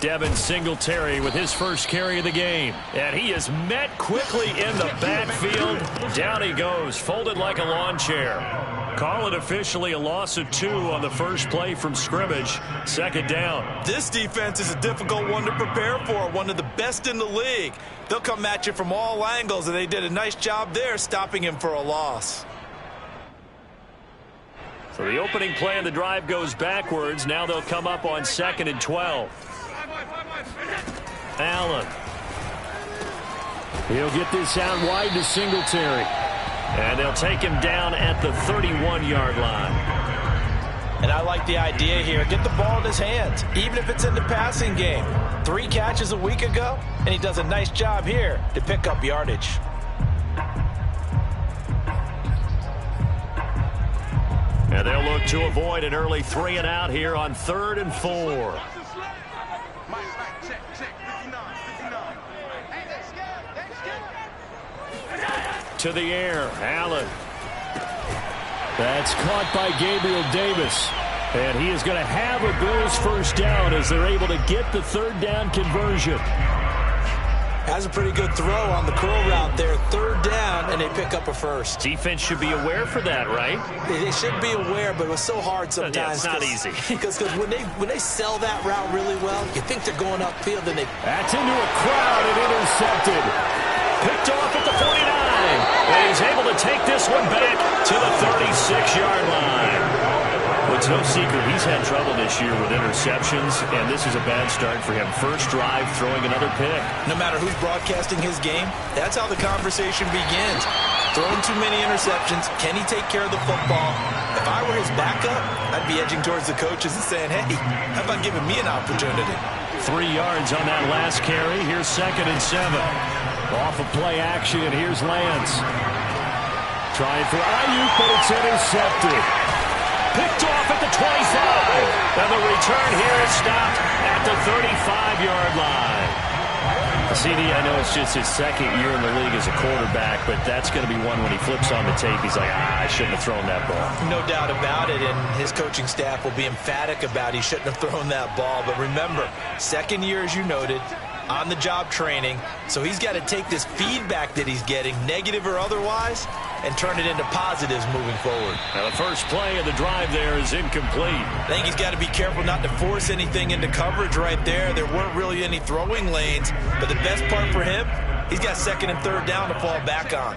Devin Singletary with his first carry of the game. And he is met quickly in the backfield. Down he goes, folded like a lawn chair. Call it officially a loss of 2 on the first play from scrimmage. Second down. This defense is a difficult one to prepare for, one of the best in the league. They'll come at you from all angles, and they did a nice job there stopping him for a loss. So the opening play of the drive goes backwards. Now they'll come up on 2nd and 12. Allen. He'll get this out wide to Singletary. And they'll take him down at the 31-yard line. And I like the idea here. Get the ball in his hands, even if it's in the passing game. 3 catches a week ago, and he does a nice job here to pick up yardage. And they'll look to avoid an early 3 and out here on 3rd and 4. To the air, Allen. That's caught by Gabriel Davis. And he is going to have a Bills first down as they're able to get the 3rd down conversion. Has a pretty good throw on the curl route there. 3rd down, and they pick up a first. Defense should be aware for that, right? They should be aware, but it was so hard sometimes. Yeah, it's not easy. Because when they sell that route really well, you think they're going upfield, and they... That's into a crowd and intercepted. Picked off at the 49. And he's able to take this one back to the 36-yard line. Well, it's no secret he's had trouble this year with interceptions, and this is a bad start for him. First drive, throwing another pick. No matter who's broadcasting his game, that's how the conversation begins. Throwing too many interceptions. Can he take care of the football? If I were his backup, I'd be edging towards the coaches and saying, hey, how about giving me an opportunity? 3 yards on that last carry. Here's 2nd and 7. Off of play action, and here's Lance. Trying for Ayuk, but it's intercepted. Picked off at the 25. And the return here is stopped at the 35-yard line. CD, I know it's just his 2nd year in the league as a quarterback, but that's going to be one when he flips on the tape. He's like, I shouldn't have thrown that ball. No doubt about it, and his coaching staff will be emphatic about he shouldn't have thrown that ball. But remember, 2nd year, as you noted, on-the-job training, so he's got to take this feedback that he's getting, negative or otherwise, and turn it into positives moving forward. Now the first play of the drive there is incomplete. I think he's got to be careful not to force anything into coverage right there. There weren't really any throwing lanes, but the best part for him, he's got 2nd and 3rd down to fall back on.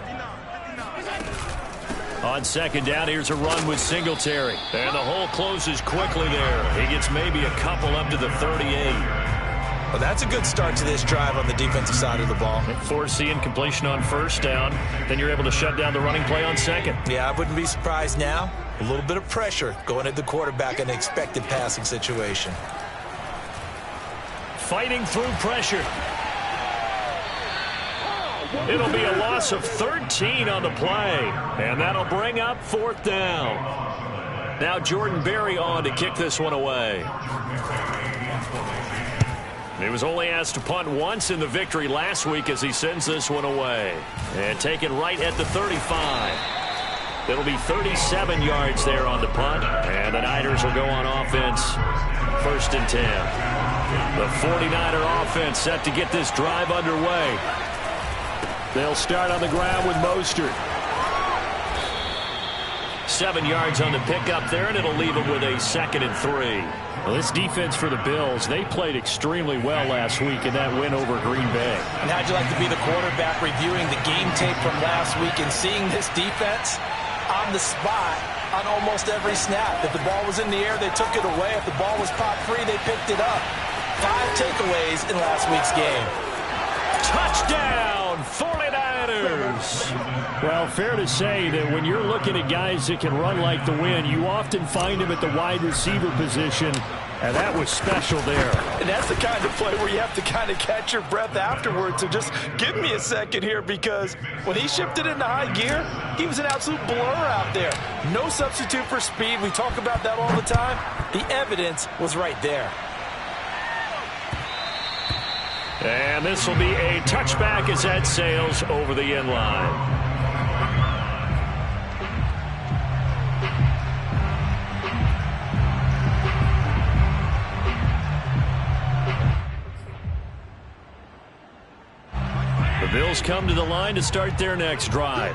On 2nd down, here's a run with Singletary. And the hole closes quickly there. He gets maybe a couple up to the 38. Well, that's a good start to this drive on the defensive side of the ball. Force the incompletion on 1st down. Then you're able to shut down the running play on 2nd. Yeah, I wouldn't be surprised now. A little bit of pressure going at the quarterback in an expected passing situation. Fighting through pressure. It'll be a loss of 13 on the play. And that'll bring up 4th down. Now Jordan Berry on to kick this one away. He was only asked to punt once in the victory last week as he sends this one away. And taken right at the 35. It'll be 37 yards there on the punt. And the Niners will go on offense. 1st and 10. The 49er offense set to get this drive underway. They'll start on the ground with Mostert. 7 yards on the pickup there, and it'll leave him with a 2nd and 3. Well, this defense for the Bills, they played extremely well last week in that win over Green Bay. And how'd you like to be the quarterback reviewing the game tape from last week and seeing this defense on the spot on almost every snap? If the ball was in the air, they took it away. If the ball was popped free, they picked it up. 5 takeaways in last week's game. Touchdown, 49ers! Well, fair to say that when you're looking at guys that can run like the wind, you often find them at the wide receiver position, and that was special there. And that's the kind of play where you have to kind of catch your breath afterwards. So just give me a second here, because when he shifted into high gear, he was an absolute blur out there. No substitute for speed. We talk about that all the time. The evidence was right there. And this will be a touchback as that sails over the end line. Eagles come to the line to start their next drive.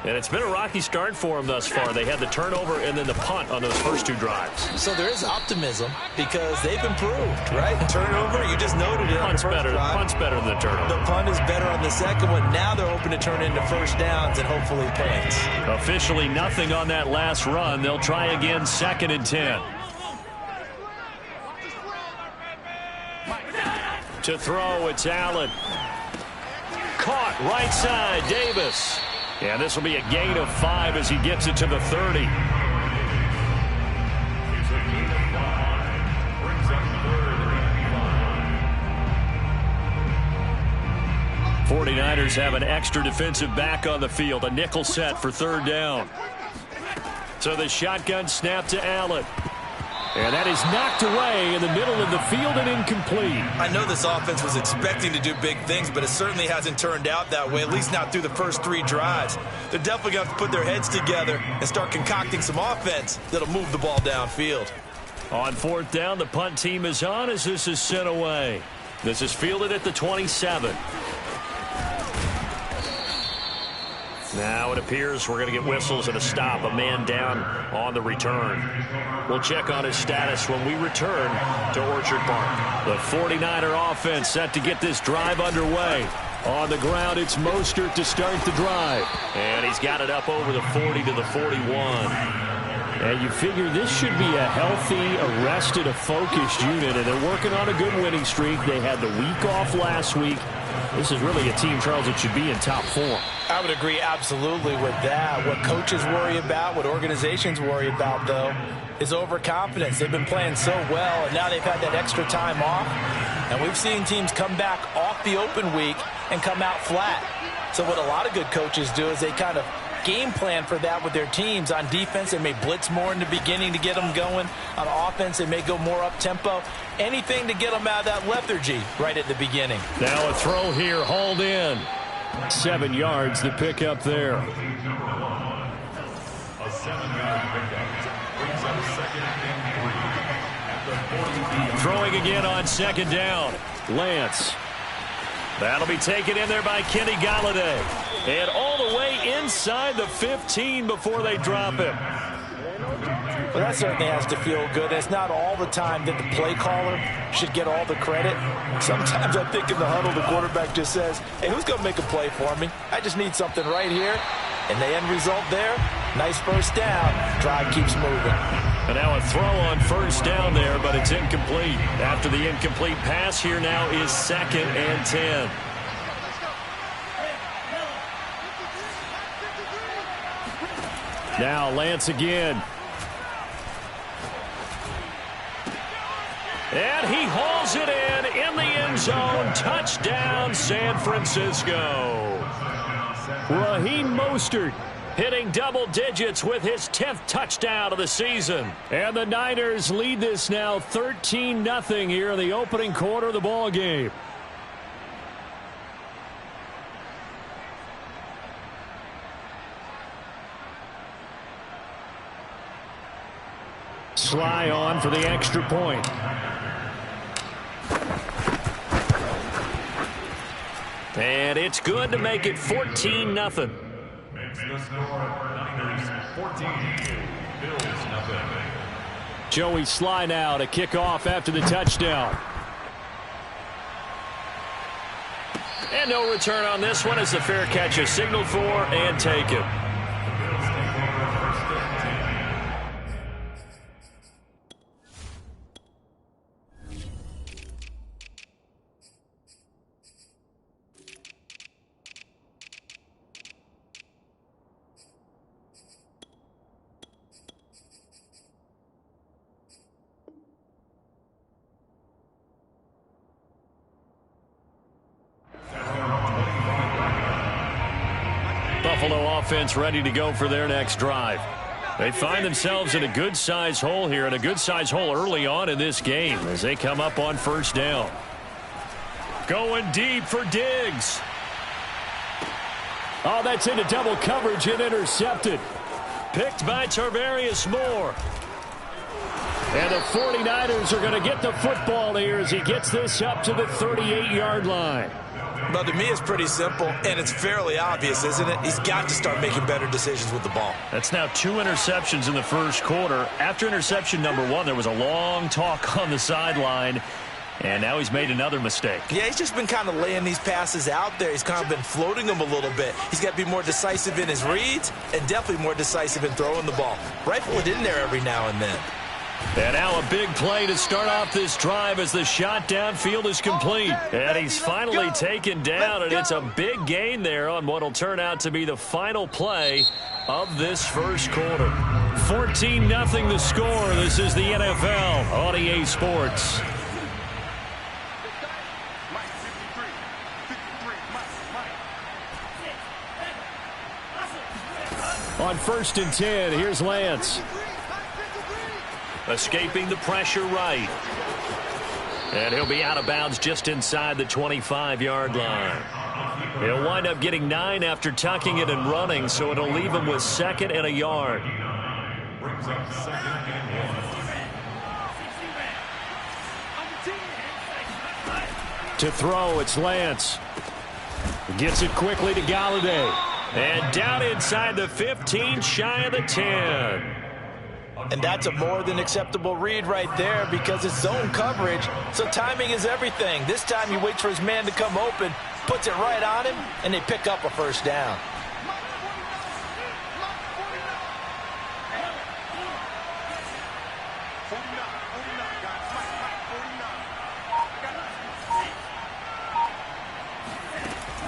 And it's been a rocky start for them thus far. They had the turnover and then the punt on those first 2 drives. So there is optimism because they've improved, right? Turnover, you just noted it. Punt's better than the turnover. The punt is better on the second one. Now they're hoping to turn into first downs and hopefully points. Officially nothing on that last run. They'll try again 2nd and 10. To throw, it's Allen. Caught right side, Davis. Yeah, this will be a gain of 5 as he gets it to the 30. 49ers have an extra defensive back on the field, a nickel set for 3rd down. So the shotgun snap to Allen. And that is knocked away in the middle of the field and incomplete. I know this offense was expecting to do big things, but it certainly hasn't turned out that way, at least not through the first 3 drives. They're definitely going to have to put their heads together and start concocting some offense that'll move the ball downfield. On 4th down, the punt team is on as this is sent away. This is fielded at the 27. Now it appears we're going to get whistles and a stop. A man down on the return. We'll check on his status when we return to Orchard Park. The 49er offense set to get this drive underway. On the ground, it's Mostert to start the drive. And he's got it up over the 40 to the 41. And you figure this should be a healthy, arrested, a focused unit. And they're working on a good winning streak. They had the week off last week. This is really a team, Charles, that should be in top form. I would agree absolutely with that. What coaches worry about, what organizations worry about, though, is overconfidence. They've been playing so well, and now they've had that extra time off. And we've seen teams come back off the open week and come out flat. So what a lot of good coaches do is they kind of game plan for that with their teams. On defense, they may blitz more in the beginning to get them going. On offense, they may go more up-tempo. Anything to get them out of that lethargy right at the beginning. Now a throw here, hauled in. 7 yards, the pickup there. A 7-yard pickup brings up 2nd and 3 at the 40. Throwing again on 2nd down. Lance. That'll be taken in there by Kenny Golladay. And all the way inside the 15 before they drop him. Well, that certainly has to feel good. It's not all the time that the play caller should get all the credit. Sometimes I think in the huddle, the quarterback just says, hey, who's going to make a play for me? I just need something right here. And the end result there, nice first down. Drive keeps moving. And now a throw on 1st down there, but it's incomplete. After the incomplete pass, here now is 2nd and 10. Now Lance again. And he hauls it in the end zone. Touchdown, San Francisco. Raheem Mostert hitting double digits with his 10th touchdown of the season. And the Niners lead this now 13-0 here in the opening quarter of the ball game. Sly on for the extra point. And it's good to make it 14-0. Makes the score Niners 14, Bills 0. Joey Sly now to kick off after the touchdown. And no return on this one as the fair catch is signaled for and taken. Buffalo offense ready to go for their next drive. They find themselves in a good-sized hole here, and a good-sized hole early on in this game as they come up on 1st down. Going deep for Diggs. Oh, that's into double coverage and intercepted. Picked by Tarvarius Moore. And the 49ers are going to get the football here as he gets this up to the 38-yard line. But to me, it's pretty simple, and it's fairly obvious, isn't it? He's got to start making better decisions with the ball. That's now 2 interceptions in the first quarter. After interception number 1, there was a long talk on the sideline, and now he's made another mistake. Yeah, he's just been kind of laying these passes out there. He's kind of been floating them a little bit. He's got to be more decisive in his reads and definitely more decisive in throwing the ball. Rifle it in there every now and then. And now a big play to start off this drive as the shot downfield is complete. And he's finally taken down, and it's a big gain there on what will turn out to be the final play of this first quarter. 14-0 the score. This is the NFL on EA Sports. On 1st and 10, here's Lance. Escaping the pressure right. And he'll be out of bounds just inside the 25-yard line. He'll wind up getting 9 after tucking it and running, so it'll leave him with 2nd and a yard. Brings up 2nd and 1. To throw, it's Lance. Gets it quickly to Galladay. And down inside the 15, shy of the 10. And that's a more than acceptable read right there because it's zone coverage, so timing is everything. This time he waits for his man to come open, puts it right on him, and they pick up a first down.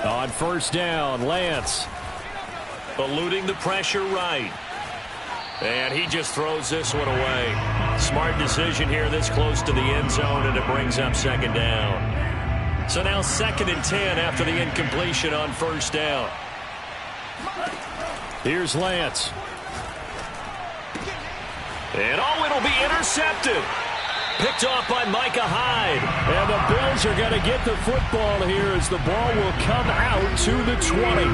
On 1st down, Lance. Eluding the pressure right. And he just throws this one away. Smart decision here this close to the end zone, and it brings up 2nd down. So now 2nd and 10 after the incompletion on 1st down. Here's Lance. And it'll be intercepted. Picked off by Micah Hyde. And the Bills are going to get the football here as the ball will come out to the 20.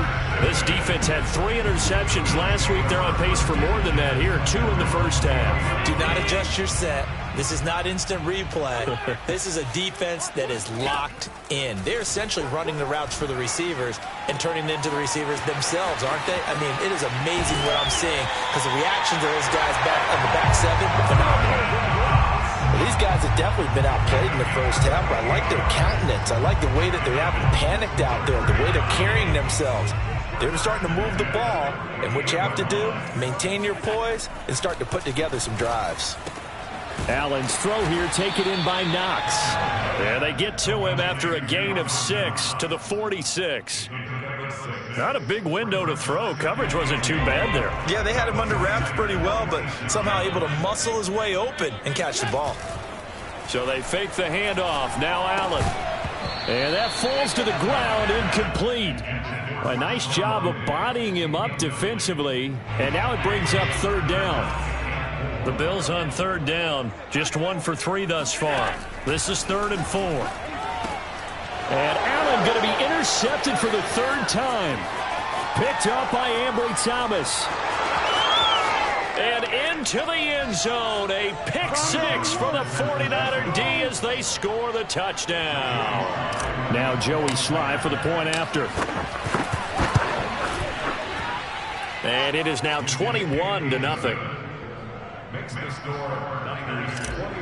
This defense had 3 interceptions last week. They're on pace for more than that here. 2 in the first half. Do not adjust your set. This is not instant replay. This is a defense that is locked in. They're essentially running the routes for the receivers and turning it into the receivers themselves, aren't they? I mean, it is amazing what I'm seeing because the reactions of those guys back on the back 7 are phenomenal. Well, these guys have definitely been outplayed in the first half, but I like their countenance. I like the way that they're having panicked out there, the way they're carrying themselves. They're starting to move the ball, and what you have to do, maintain your poise and start to put together some drives. Allen's throw here taken in by Knox. And they get to him after a gain of 6 to the 46. Not a big window to throw. Coverage wasn't too bad there. Yeah, they had him under wraps pretty well, but somehow able to muscle his way open and catch the ball. So they fake the handoff. Now Allen. And that falls to the ground, incomplete. A nice job of bodying him up defensively. And now it brings up 3rd down. The Bills on 3rd down. Just 1 for 3 thus far. This is 3rd and 4. And Allen going to be intercepted for the 3rd time. Picked up by Ambry Thomas. And into the end zone. A pick 6 for the 49er D as they score the touchdown. Now Joey Sly for the point after. And it is now 21-0. Makes the score Niners 21,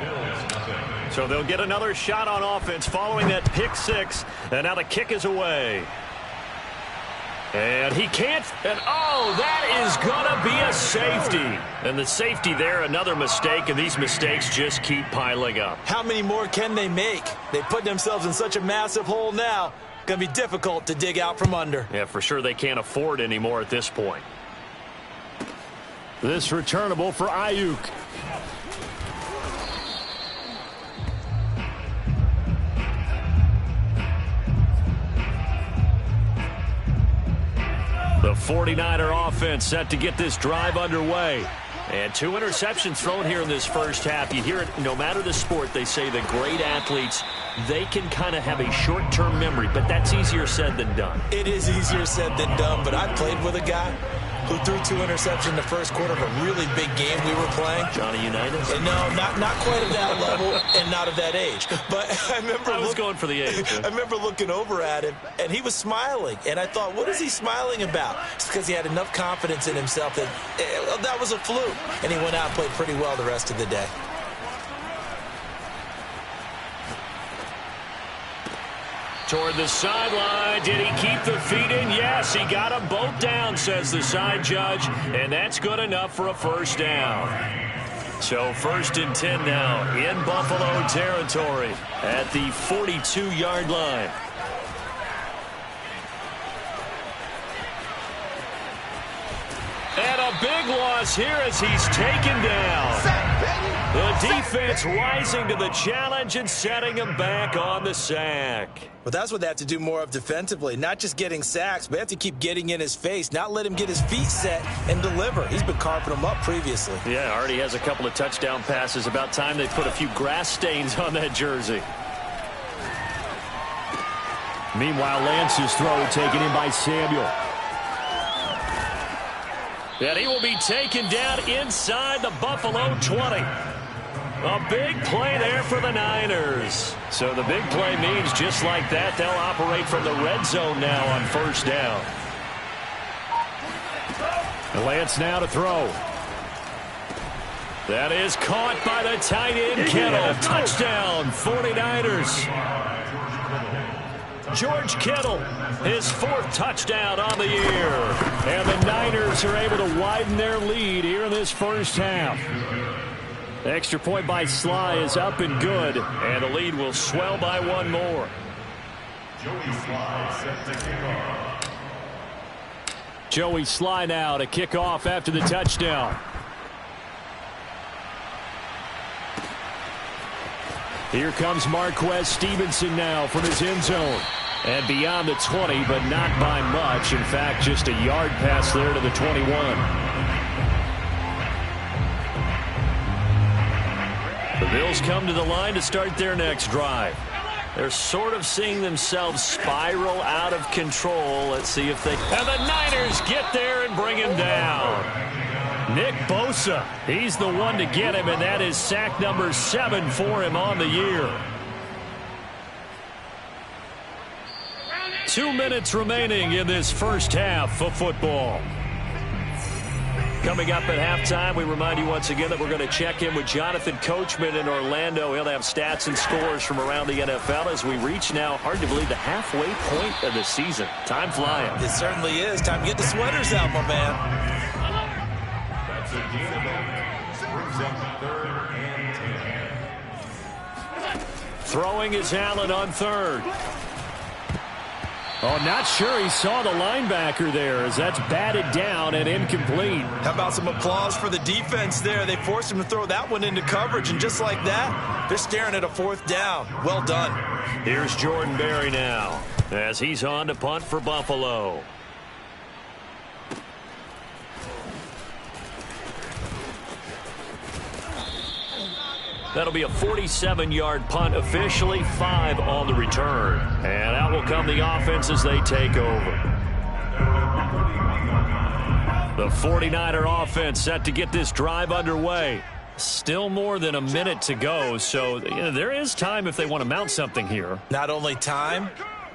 Bills nothing. So they'll get another shot on offense following that pick 6. And now the kick is away. And he can't. And that is going to be a safety. And the safety there, another mistake. And these mistakes just keep piling up. How many more can they make? They put themselves in such a massive hole now. Going to be difficult to dig out from under. Yeah, for sure they can't afford any more at this point. This returnable for Ayuk. The 49er offense set to get this drive underway. And 2 interceptions thrown here in this first half. You hear it no matter the sport. They say the great athletes, they can kind of have a short-term memory, but that's easier said than done. It is easier said than done, but I played with a guy who threw 2 interceptions in the first quarter of a really big game we were playing. Johnny Unitas? And no, not quite at that level and not of that age. But I was going for the age. I remember looking over at him, and he was smiling. And I thought, what is he smiling about? It's because he had enough confidence in himself that that was a fluke. And he went out and played pretty well the rest of the day. Toward the sideline. Did he keep the feet in? Yes, he got them both down, says the side judge. And that's good enough for a first down. So 1st and 10 now in Buffalo territory at the 42-yard line. And a big loss here as he's taken down. The defense rising to the challenge and setting him back on the sack. Well, that's what they have to do more of defensively. Not just getting sacks, but they have to keep getting in his face, not let him get his feet set and deliver. He's been carving them up previously. Yeah, already has a couple of touchdown passes. About time they put a few grass stains on that jersey. Meanwhile, Lance's throw taken in by Samuel. And he will be taken down inside the Buffalo 20. A big play there for the Niners. So the big play means just like that, they'll operate from the red zone now on 1st down. Lance now to throw. That is caught by the tight end, Kittle. Touchdown, 49ers. George Kittle, his 4th touchdown on the year. And the Niners are able to widen their lead here in this first half. The extra point by Sly is up and good, and the lead will swell by 1 more. Joey Sly set to kick off. Joey Sly now to kick off after the touchdown. Here comes Marquez Stevenson now from his end zone. And beyond the 20, but not by much. In fact, just a yard pass there to the 21. The Bills come to the line to start their next drive. They're sort of seeing themselves spiral out of control. Let's see if they... And the Niners get there and bring him down. Nick Bosa, he's the one to get him, and that is sack number 7 for him on the year. 2 minutes remaining in this first half of football. Coming up at halftime, we remind you once again that we're going to check in with Jonathan Coachman in Orlando. He'll have stats and scores from around the NFL as we reach now, hard to believe, the halfway point of the season. Time flying. It certainly is. Time to get the sweaters out, my man. That's a gain of 8. Brings up 3rd and 10. Throwing is Allen on 3rd. Oh, not sure he saw the linebacker there as that's batted down and incomplete. How about some applause for the defense there? They forced him to throw that one into coverage, and just like that, they're staring at a 4th down. Well done. Here's Jordan Berry now as he's on to punt for Buffalo. That'll be a 47-yard punt, officially 5 on the return. And out will come the offense as they take over. The 49er offense set to get this drive underway. Still more than a minute to go, so there is time if they want to mount something here. Not only time,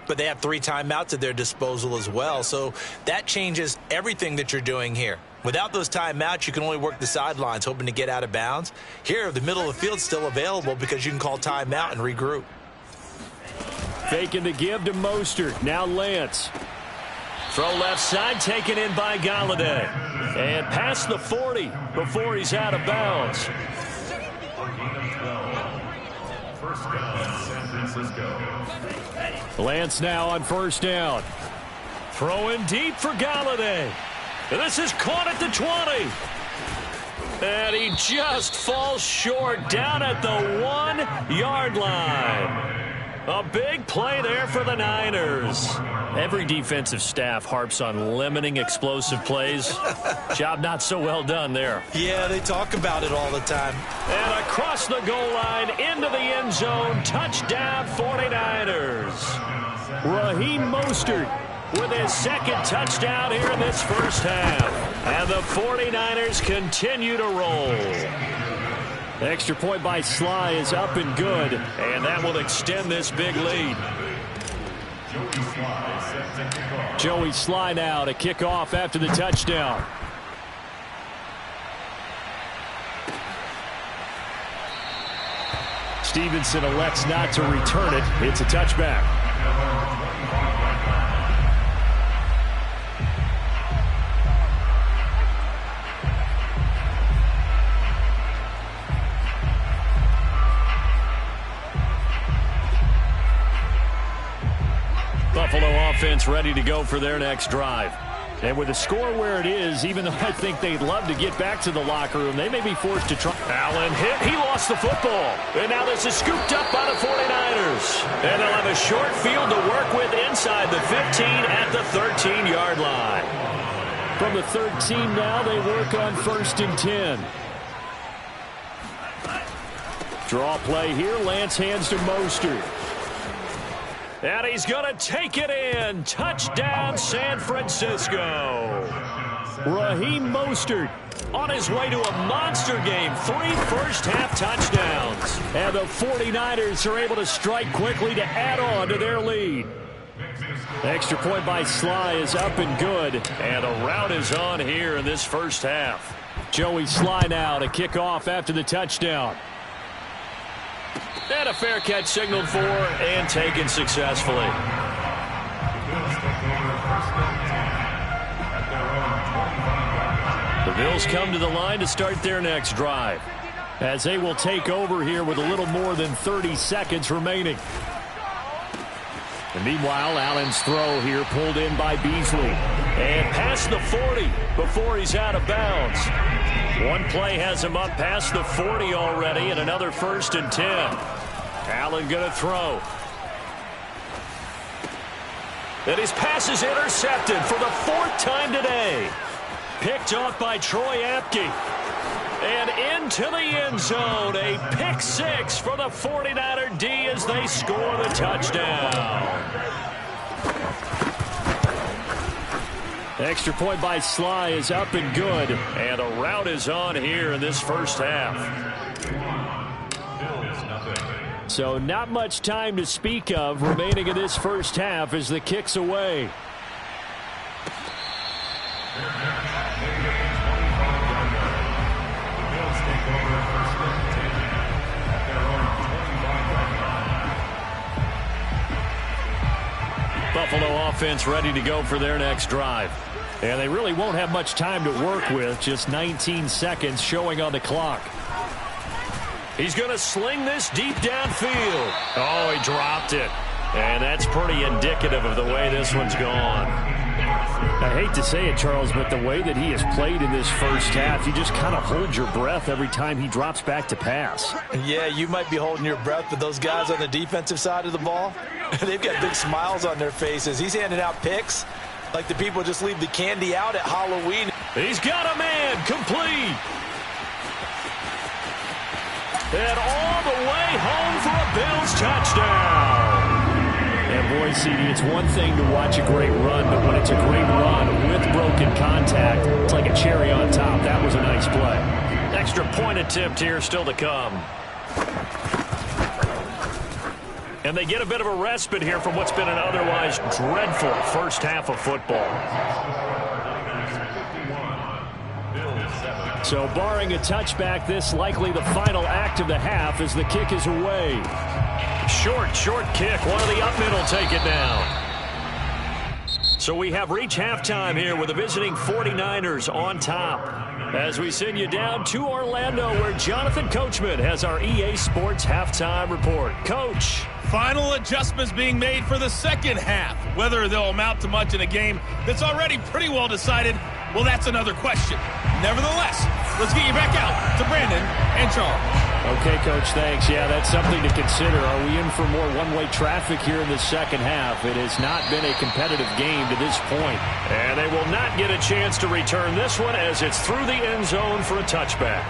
but they have 3 timeouts at their disposal as well. So that changes everything that you're doing here. Without those timeouts, you can only work the sidelines, hoping to get out of bounds. Here, the middle of the field's still available because you can call timeout and regroup. Faking the give to Mostert. Now Lance. Throw left side, taken in by Galladay. And past the 40 before he's out of bounds. First down, San Francisco. Lance now on 1st down. Throwing deep for Galladay. This is caught at the 20. And he just falls short down at the 1-yard line. A big play there for the Niners. Every defensive staff harps on limiting explosive plays. Job not so well done there. Yeah, they talk about it all the time. And across the goal line, into the end zone, touchdown 49ers. Raheem Mostert with his second touchdown here in this first half. And the 49ers continue to roll. Extra point by Sly is up and good, and that will extend this big lead. Joey Sly now to kick off after the touchdown. Stevenson elects not to return it. It's a touchback. Buffalo offense ready to go for their next drive. And with the score where it is, even though I think they'd love to get back to the locker room, they may be forced to try. Allen hit. He lost the football. And now this is scooped up by the 49ers. And they'll have a short field to work with inside the 15 at the 13-yard line. From the 13 now, they work on 1st and 10. Draw play here. Lance hands to Mostert. And he's going to take it in. Touchdown, San Francisco. Raheem Mostert on his way to a monster game. 3 first-half touchdowns. And the 49ers are able to strike quickly to add on to their lead. Extra point by Sly is up and good. And a rout is on here in this first half. Joey Sly now to kick off after the touchdown. And a fair catch signaled for and taken successfully. The Bills come to the line to start their next drive, as they will take over here with a little more than 30 seconds remaining. And meanwhile, Allen's throw here pulled in by Beasley. And past the 40 before he's out of bounds. One play has him up past the 40 already, and another 1st and 10. Allen going to throw. And his pass is intercepted for the 4th time today. Picked off by Troy Apke. And into the end zone. A pick 6 for the 49er D as they score the touchdown. Extra point by Sly is up and good. And a rout is on here in this first half. So not much time to speak of remaining in this first half as the kick's away. Buffalo offense ready to go for their next drive. And they really won't have much time to work with, just 19 seconds showing on the clock. He's going to sling this deep downfield. Oh, he dropped it. And that's pretty indicative of the way this one's gone. I hate to say it, Charles, but the way that he has played in this first half, you just kind of hold your breath every time he drops back to pass. Yeah, you might be holding your breath, but those guys on the defensive side of the ball, they've got big smiles on their faces. He's handing out picks like the people just leave the candy out at Halloween. He's got a man complete. And all the way home for a Bills touchdown. And boy, CD, it's one thing to watch a great run, but when it's a great run with broken contact, it's like a cherry on top. That was a nice play. Extra point attempt here still to come. And they get a bit of a respite here from what's been an otherwise dreadful first half of football. So barring a touchback, this likely the final act of the half as the kick is away. Short kick. One of the up mid will take it down. So we have reached halftime here with the visiting 49ers on top. As we send you down to Orlando where Jonathan Coachman has our EA Sports halftime report. Coach. Final adjustments being made for the second half. Whether they'll amount to much in a game that's already pretty well decided, well, that's another question. Nevertheless, let's get you back out to Brandon and Charles. Okay, Coach, thanks. Yeah, that's something to consider. Are we in for more one-way traffic here in the second half? It has not been a competitive game to this point. And they will not get a chance to return this one as it's through the end zone for a touchback.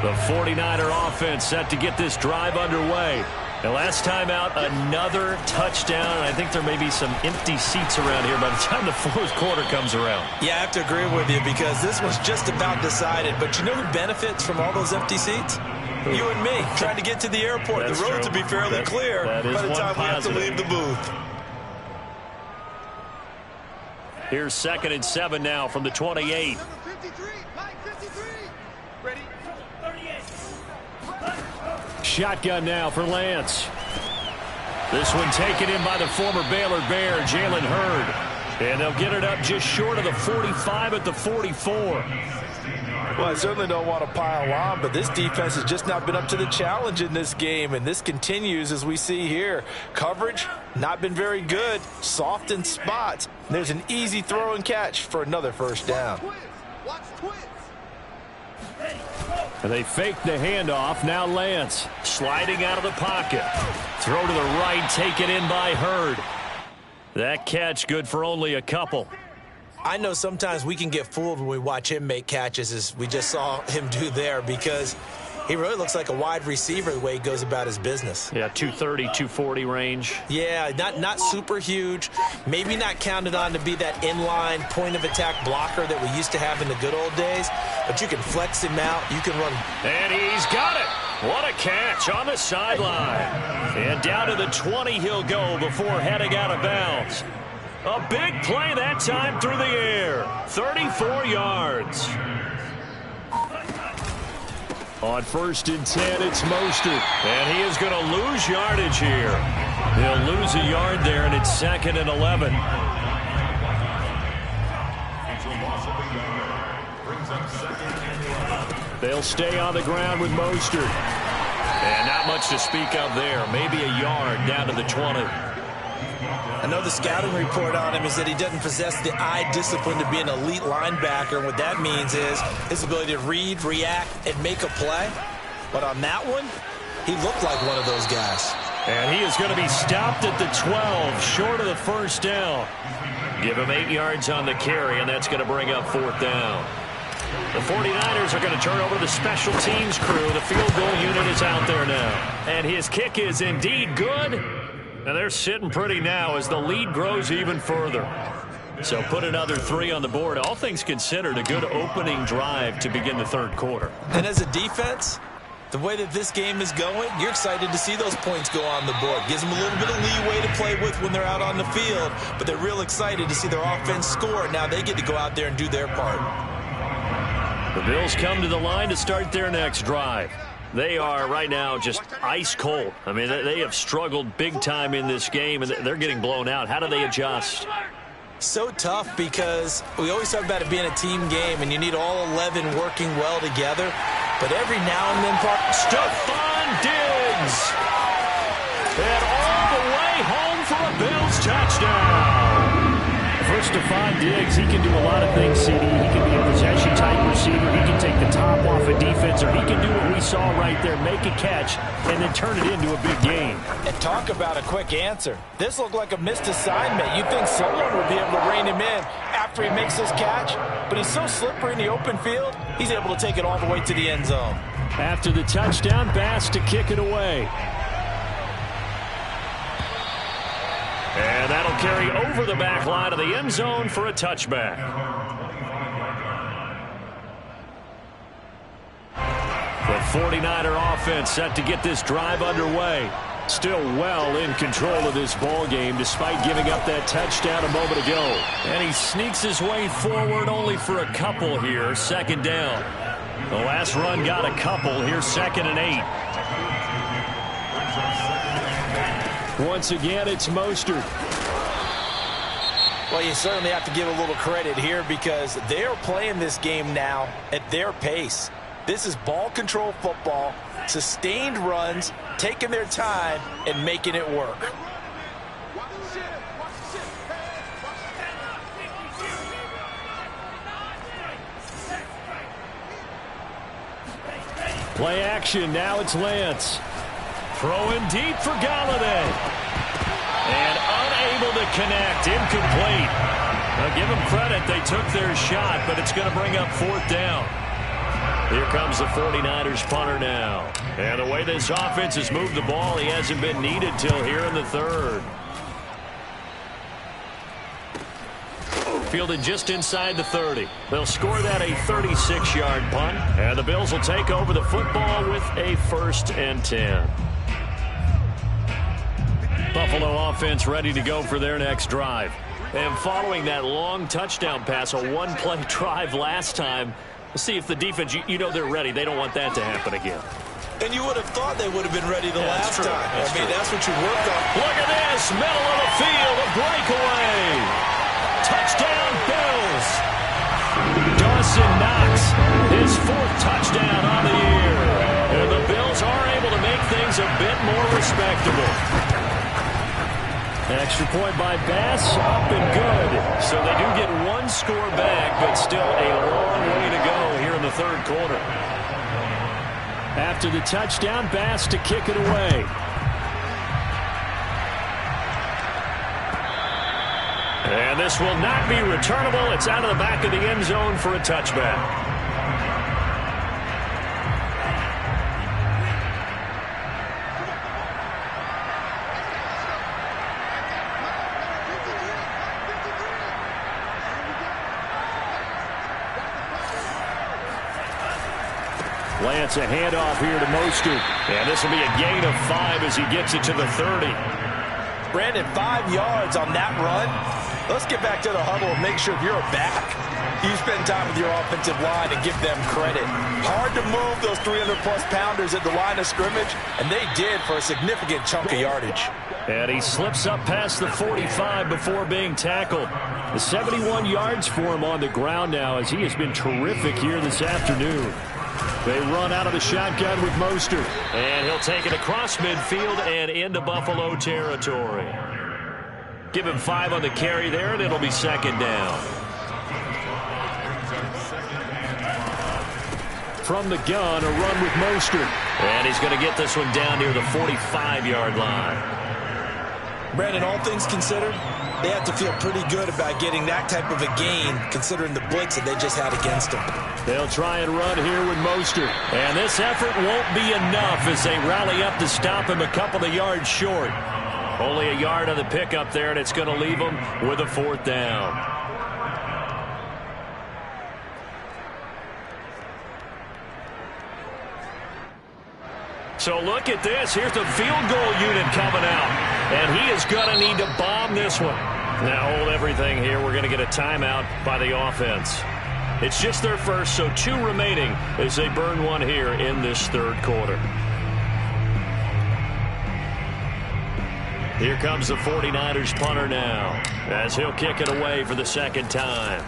The 49er offense set to get this drive underway. The last time out, another touchdown, and I think there may be some empty seats around here by the time the fourth quarter comes around. Yeah, I have to agree with you because this was just about decided. But you know who benefits from all those empty seats? You and me, trying to get to the airport. That's the roads true. will be fairly clear by the time we have to leave the booth. Here's 2nd and 7 now from the 28. Ready? Shotgun now for Lance. This one taken in by the former Baylor Bear, Jalen Hurd. And they'll get it up just short of the 45 at the 44. Well, I certainly don't want to pile on, but this defense has just not been up to the challenge in this game, and this continues as we see here. Coverage, not been very good, soft in spots. There's an easy throw and catch for another first down. Watch twins. And they fake the handoff. Now Lance sliding out of the pocket. Throw to the right, taken in by Hurd. That catch good for only a couple. I know sometimes we can get fooled when we watch him make catches, as we just saw him do there, because he really looks like a wide receiver the way he goes about his business. Yeah, 230, 240 range. Yeah, not super huge. Maybe not counted on to be that inline point-of-attack blocker that we used to have in the good old days, but you can flex him out. You can run. And he's got it. What a catch on the sideline. And down to the 20 he'll go before heading out of bounds. A big play that time through the air. 34 yards. On 1st and 10, it's Mostert. And he is going to lose yardage here. He'll lose a yard there, and it's 2nd and 11. They'll stay on the ground with Mostert. And not much to speak of there. Maybe a yard down to the 20. I know the scouting report on him is that he doesn't possess the eye discipline to be an elite linebacker. And what that means is his ability to read, react, and make a play. But on that one, he looked like one of those guys. And he is going to be stopped at the 12, short of the first down. Give him 8 yards on the carry, and that's going to bring up 4th down. The 49ers are going to turn over to the special teams crew. The field goal unit is out there now. And his kick is indeed good. And they're sitting pretty now as the lead grows even further. So put another 3 on the board. All things considered, a good opening drive to begin the third quarter. And as a defense, the way that this game is going, you're excited to see those points go on the board. Gives them a little bit of leeway to play with when they're out on the field. But they're real excited to see their offense score. Now they get to go out there and do their part. The Bills come to the line to start their next drive. They are right now just ice cold. I mean, they have struggled big time in this game, and they're getting blown out. How do they adjust? So tough because we always talk about it being a team game, and you need all 11 working well together. But every now and then, Stephon Diggs! And all the way home for a Bills touchdown! For Stephon Diggs, he can do a lot of things, CD. He can be a possession-type receiver. He can take the top off a defense, or he can do what we saw right there, make a catch, and then turn it into a big game. And talk about a quick answer. This looked like a missed assignment. You'd think someone would be able to rein him in after he makes this catch, but he's so slippery in the open field, he's able to take it all the way to the end zone. After the touchdown, Bass to kick it away. And that'll carry over the back line of the end zone for a touchback. The 49er offense set to get this drive underway. Still well in control of this ball game despite giving up that touchdown a moment ago. And he sneaks his way forward only for a couple here. 2nd down. The last run got a couple. Here's 2nd and 8. Once again, it's Mostert. Well, you certainly have to give a little credit here because they're playing this game now at their pace. This is ball control football, sustained runs, taking their time, and making it work. Play action. Now it's Lance. Throwing deep for Galladay. And unable to connect. Incomplete. Now give them credit. They took their shot, but it's going to bring up 4th down. Here comes the 49ers punter now. And the way this offense has moved the ball, he hasn't been needed till here in the third. Fielded just inside the 30. They'll score that a 36-yard punt. And the Bills will take over the football with a 1st and 10. Buffalo offense ready to go for their next drive. And following that long touchdown pass, a one-play drive last time, we'll see if the defense, you know they're ready. They don't want that to happen again. And you would have thought they would have been ready the last time. That's what you worked on. Look at this. Middle of the field. A breakaway. Touchdown, Bills. Dawson Knox, his 4th touchdown on the year. And the Bills are able to make things a bit more respectable. Extra point by Bass, up and good. So they do get 1 score back, but still a long way to go here in the 3rd quarter. After the touchdown, Bass to kick it away. And this will not be returnable. It's out of the back of the end zone for a touchback. Lance, a handoff here to Mostert. And this will be a gain of 5 as he gets it to the 30. Brandon, 5 yards on that run. Let's get back to the huddle and make sure you're back. You spend time with your offensive line and give them credit. Hard to move those 300-plus pounders at the line of scrimmage, and they did for a significant chunk of yardage. And he slips up past the 45 before being tackled. The 71 yards for him on the ground now as he has been terrific here this afternoon. They run out of the shotgun with Mostert. And he'll take it across midfield and into Buffalo territory. Give him 5 on the carry there, and it'll be 2nd down. From the gun, a run with Mostert. And he's going to get this one down near the 45-yard line. Brandon, all things considered, they have to feel pretty good about getting that type of a gain, considering the blitz that they just had against them. They'll try and run here with Mostert. And this effort won't be enough as they rally up to stop him a couple of yards short. Only a yard on the pickup there, and it's going to leave him with a 4th down. So look at this. Here's the field goal unit coming out. And he is going to need to bomb this one. Now hold everything here. We're going to get a timeout by the offense. It's just their first, so 2 remaining as they burn one here in this 3rd quarter. Here comes the 49ers punter now as he'll kick it away for the 2nd time.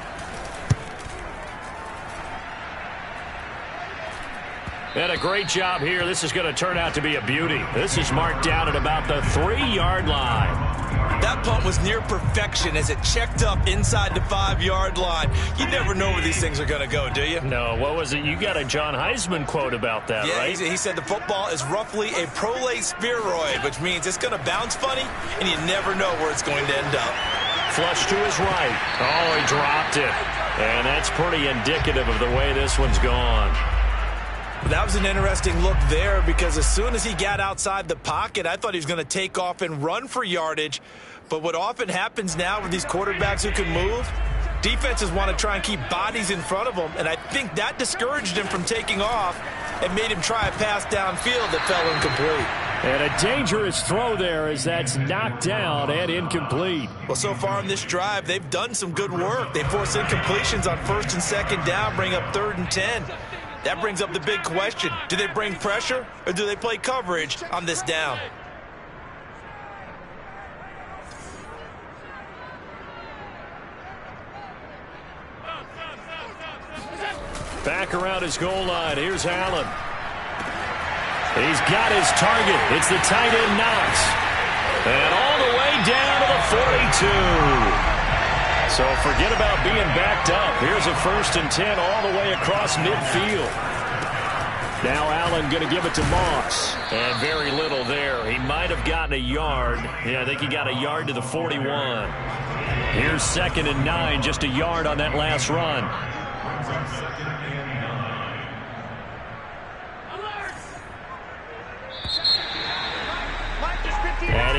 And a great job here. This is going to turn out to be a beauty. This is marked down at about the 3-yard line. That punt was near perfection as it checked up inside the 5-yard line. You never know where these things are going to go, do you? No, what was it? You got a John Heisman quote about that, right? He said the football is roughly a prolate spheroid, which means it's going to bounce funny, and you never know where it's going to end up. Flush to his right. Oh, he dropped it. And that's pretty indicative of the way this one's gone. That was an interesting look there because as soon as he got outside the pocket, I thought he was going to take off and run for yardage. But what often happens now with these quarterbacks who can move, defenses want to try and keep bodies in front of them. And I think that discouraged him from taking off and made him try a pass downfield that fell incomplete. And a dangerous throw there as that's knocked down and incomplete. Well, so far in this drive, they've done some good work. They force incompletions on 1st and 2nd down, bring up 3rd and 10. That brings up the big question. Do they bring pressure or do they play coverage on this down? Back around his goal line. Here's Allen. He's got his target. It's the tight end Knox. And all the way down to the 42. So forget about being backed up. Here's a 1st and 10 all the way across midfield. Now Allen going to give it to Moss. And very little there. He might have gotten a yard. Yeah, I think he got a yard to the 41. Here's 2nd and 9, just a yard on that last run.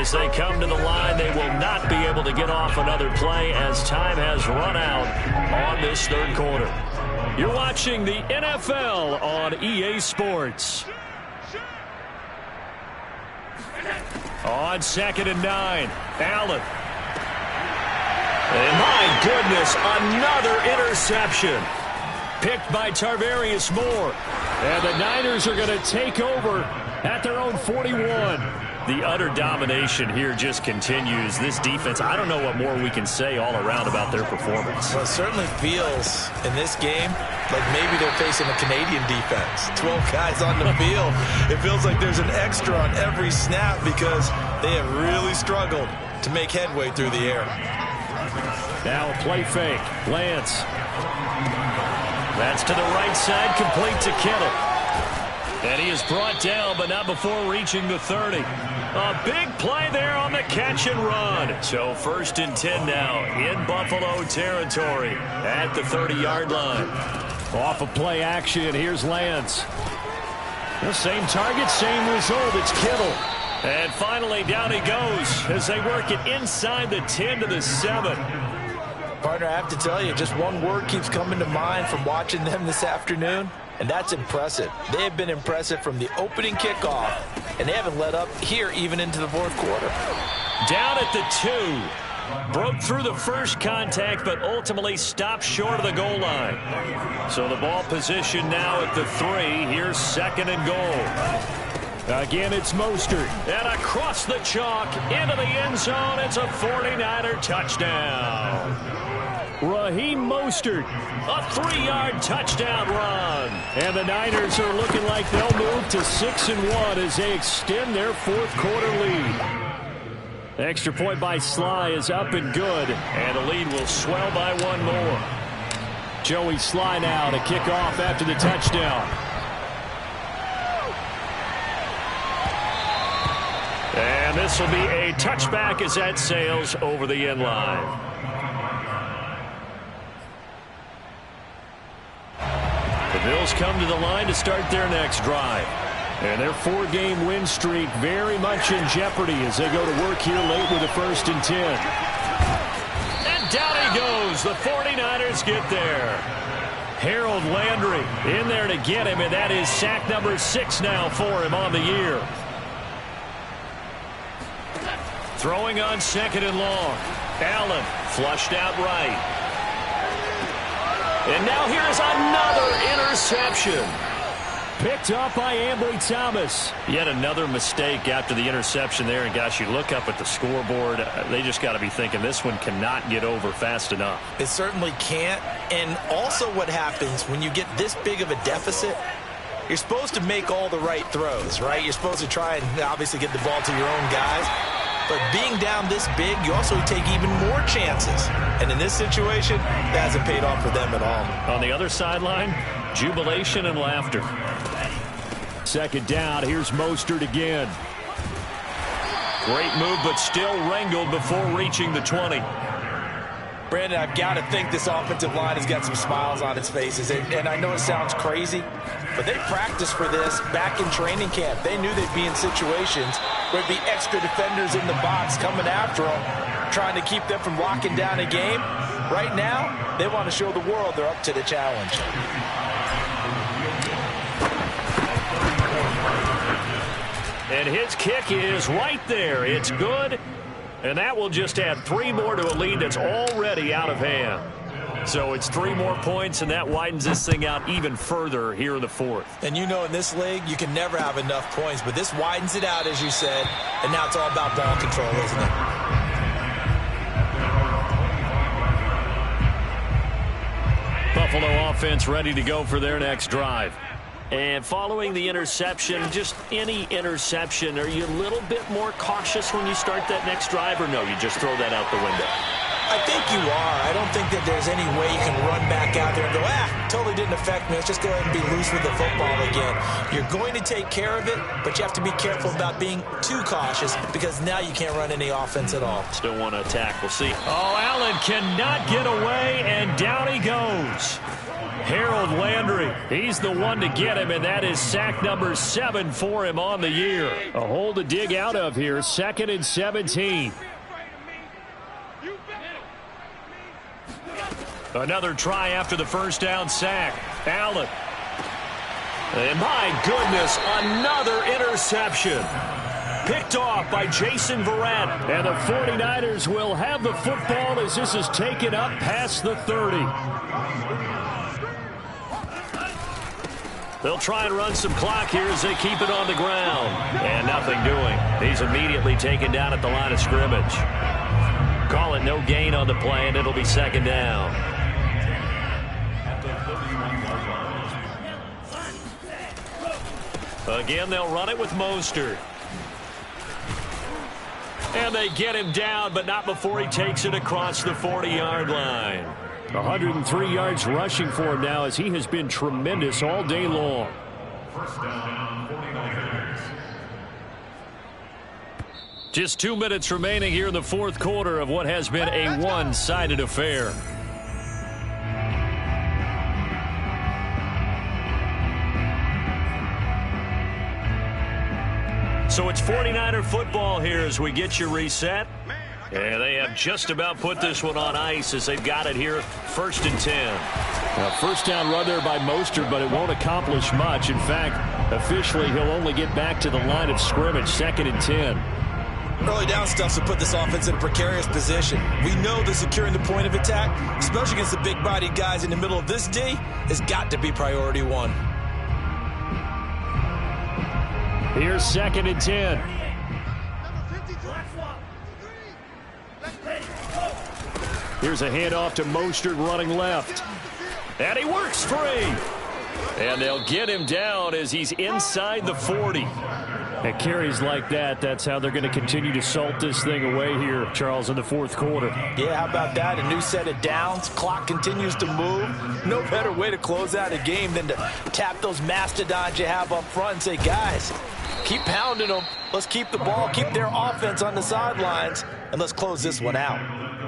as they come to the line. They will not be able to get off another play as time has run out on this third quarter. You're watching the NFL on EA Sports. On 2nd and 9, Allen. And my goodness, another interception. Picked by Tarvarius Moore. And the Niners are going to take over at their own 41. The utter domination here just continues. This defense, I don't know what more we can say all around about their performance. Well, it certainly feels in this game like maybe they're facing a Canadian defense. 12 guys on the field. It feels like there's an extra on every snap because they have really struggled to make headway through the air. Now a play fake. Lance. That's to the right side, complete to Kittle. And he is brought down, but not before reaching the 30. A big play there on the catch and run. So 1st and 10 now in Buffalo territory at the 30-yard line. Off of play action, here's Lance. The same target, same result. It's Kittle. And finally, down he goes as they work it inside the 10 to the 7. Partner, I have to tell you, just one word keeps coming to mind from watching them this afternoon, and that's impressive. They have been impressive from the opening kickoff, and they haven't let up here even into the fourth quarter. Down at the 2. Broke through the first contact, but ultimately stopped short of the goal line. So the ball position now at the 3. Here's 2nd and goal. Again, it's Mostert. And across the chalk into the end zone. It's a 49er touchdown. Raheem Mostert, a 3-yard touchdown run. And the Niners are looking like they'll move to 6-1 as they extend their fourth quarter lead. Extra point by Sly is up and good, and the lead will swell by one more. Joey Sly now to kick off after the touchdown. And this will be a touchback as that sails over the end line. The Bills come to the line to start their next drive. And their 4-game win streak very much in jeopardy as they go to work here late with a 1st and 10. And down he goes. The 49ers get there. Harold Landry in there to get him, and that is sack number 6 now for him on the year. Throwing on 2nd and long. Allen flushed out right. And now here's another interception. Picked up by Ambry Thomas. Yet another mistake after the interception there. And, gosh, you look up at the scoreboard. They just got to be thinking this one cannot get over fast enough. It certainly can't. And also what happens when you get this big of a deficit, you're supposed to make all the right throws, right? You're supposed to try and obviously get the ball to your own guys. But being down this big, you also take even more chances. And in this situation, that hasn't paid off for them at all. On the other sideline, jubilation and laughter. 2nd down, here's Mostert again. Great move, but still wrangled before reaching the 20. Brandon, I've got to think this offensive line has got some smiles on its faces. And I know it sounds crazy, but they practiced for this back in training camp. They knew they'd be in situations where there'd be extra defenders in the box coming after them, trying to keep them from locking down a game. Right now, they want to show the world they're up to the challenge. And his kick is right there. It's good. And that will just add 3 more to a lead that's already out of hand. So it's 3 more points, and that widens this thing out even further here in the 4th. And you know in this league, you can never have enough points, but this widens it out, as you said, and now it's all about ball control, isn't it? Buffalo offense ready to go for their next drive. And following the interception, just any interception, are you a little bit more cautious when you start that next drive, or no, you just throw that out the window? I think you are. I don't think that there's any way you can run back out there and go, totally didn't affect me. Let's just go ahead and be loose with the football again. You're going to take care of it, but you have to be careful about being too cautious because now you can't run any offense at all. Still want to attack. We'll see. Oh, Allen cannot get away, and down he goes. Harold Landry, he's the one to get him, and that is sack number 7 for him on the year. A hole to dig out of here, 2nd and 17. Another try after the first down sack. Allen. And my goodness, another interception. Picked off by Jason Verrett. And the 49ers will have the football as this is taken up past the 30. They'll try and run some clock here as they keep it on the ground. And nothing doing. He's immediately taken down at the line of scrimmage. Call it no gain on the play, and it'll be 2nd down. Again, they'll run it with Mostert. And they get him down, but not before he takes it across the 40-yard line. 103 yards rushing for him now as he has been tremendous all day long. First down, 49ers. Just 2 minutes remaining here in the 4th quarter of what has been a one-sided affair. So it's 49er football here as we get you reset. And they have just about put this one on ice as they've got it here, 1st and 10. Now, first down run there by Mostert, but it won't accomplish much. In fact, officially, he'll only get back to the line of scrimmage, 2nd and 10. Early down stuff to put this offense in a precarious position. We know that securing the point of attack, especially against the big-bodied guys in the middle of this D, has got to be priority 1. Here's 2nd and 10. Here's a handoff to Mostert running left. And he works free. And they'll get him down as he's inside the 40. At carries like that, that's how they're going to continue to salt this thing away here, Charles, in the 4th quarter. Yeah, how about that? A new set of downs. Clock continues to move. No better way to close out a game than to tap those mastodons you have up front and say, guys, keep pounding them. Let's keep the ball, keep their offense on the sidelines, and let's close this one out.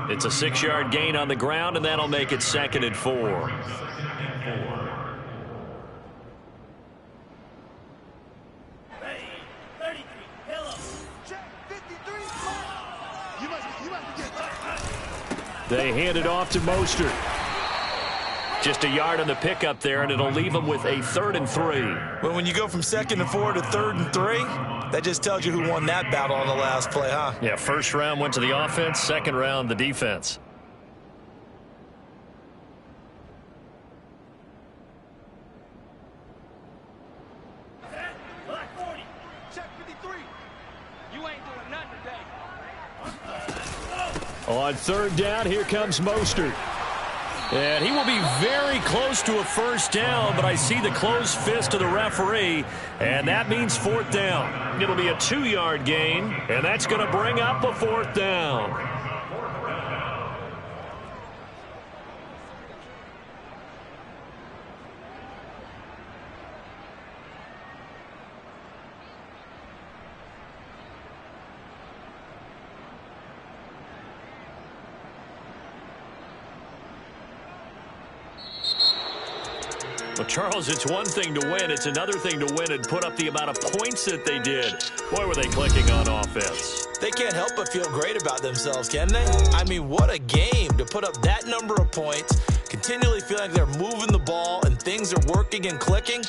It's a 6-yard gain on the ground, and that'll make it 2nd and 4. They hand it off to Mostert. Just a yard on the pickup there, and it'll leave them with a 3rd and 3. Well, when you go from 2nd and 4 to 3rd and 3, that just tells you who won that battle on the last play, huh? Yeah, first round went to the offense, second round the defense. On 3rd down, here comes Mostert. And he will be very close to a first down, but I see the closed fist of the referee, and that means 4th down. It'll be a 2-yard gain, and that's going to bring up a 4th down. Well, Charles, it's one thing to win. It's another thing to win and put up the amount of points that they did. Boy, were they clicking on offense. They can't help but feel great about themselves, can they? I mean, what a game to put up that number of points, continually feeling like they're moving the ball and things are working and clicking.